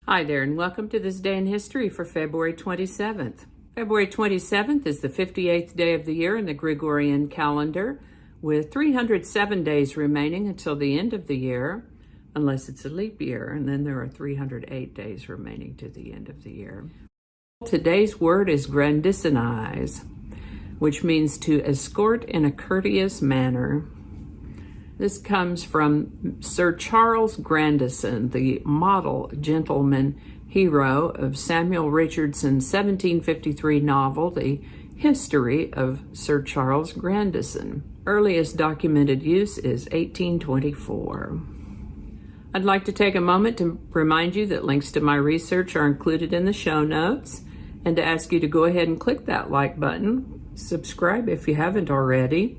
Hi there, and welcome to this day in history for February 27th. February 27th is the 58th day of the year in the Gregorian calendar, with 307 days remaining until the end of the year, unless it's a leap year, and then there are 308 days remaining to the end of the year. Today's word is Grandisonize, which means to escort in a courteous manner. This comes from Sir Charles Grandison, the model gentleman hero of Samuel Richardson's 1753 novel, The History of Sir Charles Grandison. Earliest documented use is 1824. I'd like to take a moment to remind you that links to my research are included in the show notes, and to ask you to go ahead and click that like button, subscribe if you haven't already,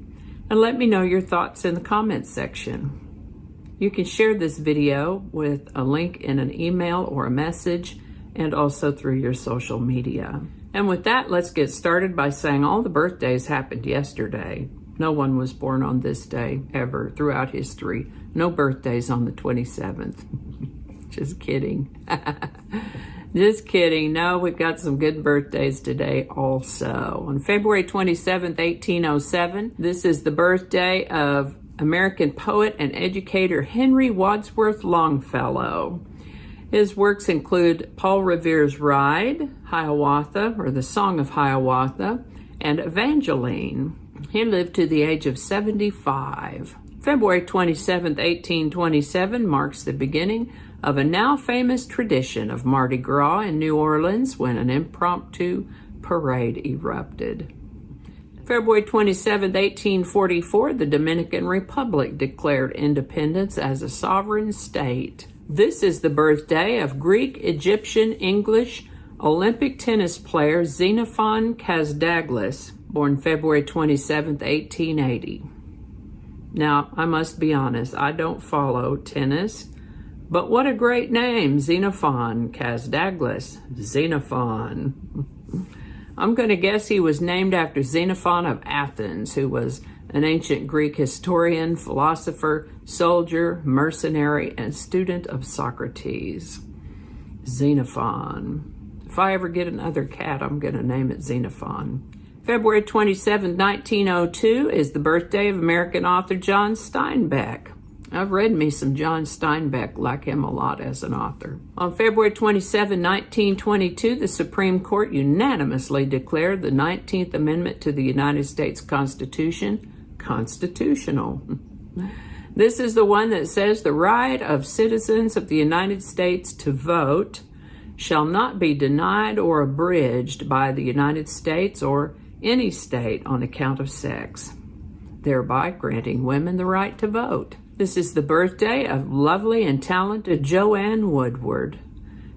and let me know your thoughts in the comments section. You can share this video with a link in an email or a message, and also through your social media. And with that, let's get started by saying all the birthdays happened yesterday. No one was born on this day ever throughout history. No birthdays on the 27th. Just kidding. Just kidding. No, we've got some good birthdays today also. On February 27th, 1807, this is the birthday of American poet and educator Henry Wadsworth Longfellow. His works include Paul Revere's Ride, Hiawatha, or the Song of Hiawatha, and Evangeline. He lived to the age of 75. February 27th, 1827 marks the beginning of a now famous tradition of Mardi Gras in New Orleans when an impromptu parade erupted. February 27, 1844, the Dominican Republic declared independence as a sovereign state. This is the birthday of Greek, Egyptian, English, Olympic tennis player Xenophon Kasdaglis, born February 27, 1880. Now, I must be honest, I don't follow tennis, but what a great name, Xenophon Kasdaglis. Xenophon. I'm going to guess he was named after Xenophon of Athens, who was an ancient Greek historian, philosopher, soldier, mercenary, and student of Socrates. Xenophon. If I ever get another cat, I'm going to name it Xenophon. February 27, 1902 is the birthday of American author John Steinbeck. I've read me some John Steinbeck, like him a lot as an author. On February 27, 1922, the Supreme Court unanimously declared the 19th Amendment to the United States Constitution constitutional. This is the one that says the right of citizens of the United States to vote shall not be denied or abridged by the United States or any state on account of sex, thereby granting women the right to vote. This is the birthday of lovely and talented Joanne Woodward.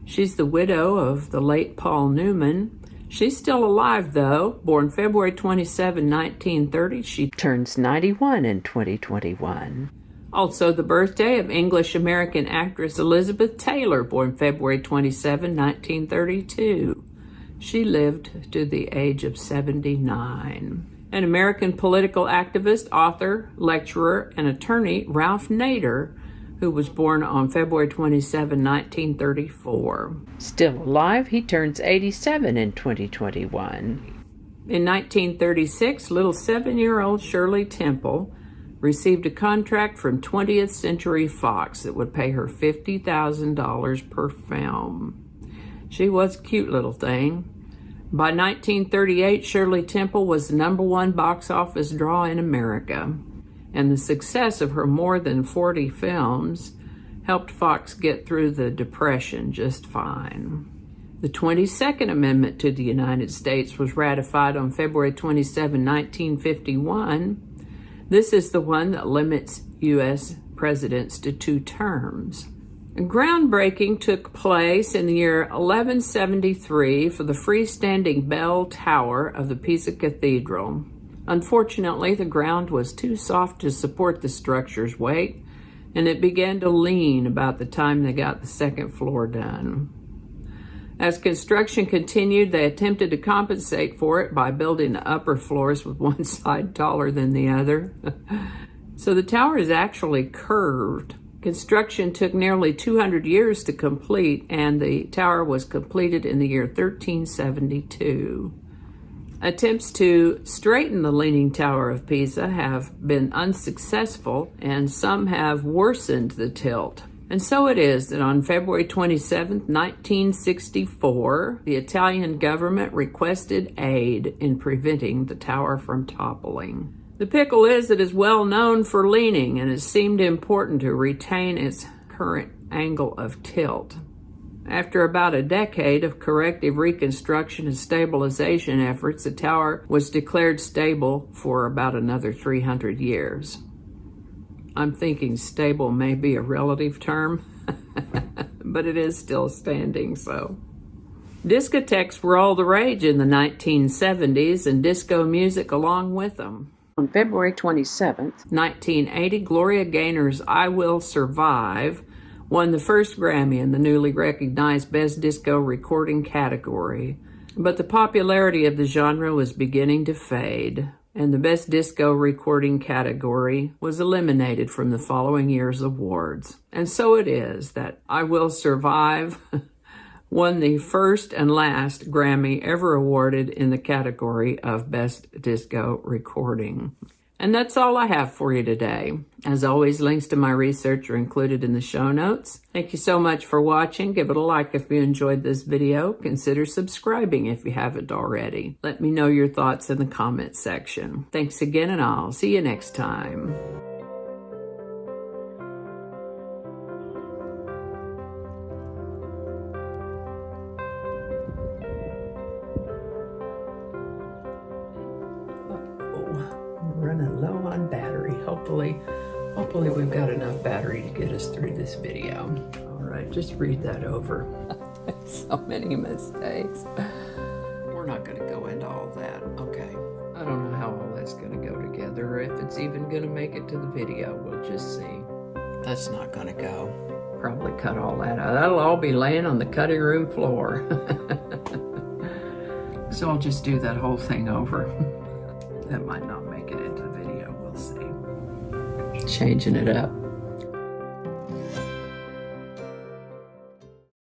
She's the widow of the late Paul Newman. She's still alive, though. Born February 27, 1930, she turns 91 in 2021. Also the birthday of English-American actress Elizabeth Taylor, born February 27, 1932. She lived to the age of 79. An American political activist, author, lecturer, and attorney, Ralph Nader, who was born on February 27, 1934. Still alive, he turns 87 in 2021. In 1936, little 7-year-old Shirley Temple received a contract from 20th Century Fox that would pay her $50,000 per film. She was a cute little thing. By 1938, Shirley Temple was the #1 box office draw in America, and the success of her more than 40 films helped Fox get through the Depression just fine. The 22nd Amendment to the United States was ratified on February 27, 1951. This is the one that limits U.S. presidents to 2 terms. Groundbreaking took place in the year 1173 for the freestanding bell tower of the Pisa Cathedral. Unfortunately, the ground was too soft to support the structure's weight, and it began to lean about the time they got the second floor done. As construction continued, they attempted to compensate for it by building the upper floors with one side taller than the other. So the tower is actually curved. Construction took nearly 200 years to complete, and the tower was completed in the year 1372. Attempts to straighten the Leaning Tower of Pisa have been unsuccessful, and some have worsened the tilt. And so it is that on February 27, 1964, the Italian government requested aid in preventing the tower from toppling. The pickle is it is well known for leaning, and it seemed important to retain its current angle of tilt. After about a decade of corrective reconstruction and stabilization efforts, the tower was declared stable for about another 300 years. I'm thinking stable may be a relative term, but it is still standing, so. Discotheques were all the rage in the 1970s, and disco music along with them. On February 27, 1980, Gloria Gaynor's I Will Survive won the first Grammy in the newly recognized Best Disco Recording category, but the popularity of the genre was beginning to fade, and the Best Disco Recording category was eliminated from the following year's awards. And so it is that I Will Survive won the first and last Grammy ever awarded in the category of Best Disco Recording. And that's all I have for you today. As always, links to my research are included in the show notes. Thank you so much for watching. Give it a like if you enjoyed this video. Consider subscribing if you haven't already. Let me know your thoughts in the comment section. Thanks again, and I'll see you next time. Running low on battery. Hopefully we've got enough battery to get us through this video. All right, just read that over. So many mistakes. We're not going to go into all that. Okay, I don't know how all that's going to go together, or if it's even going to make it to the video. We'll just see. That's not going to go. Probably cut all that out. That'll all be laying on the cutting room floor. So I'll just do that whole thing over. That might not make it into the video, we'll see. Changing it up.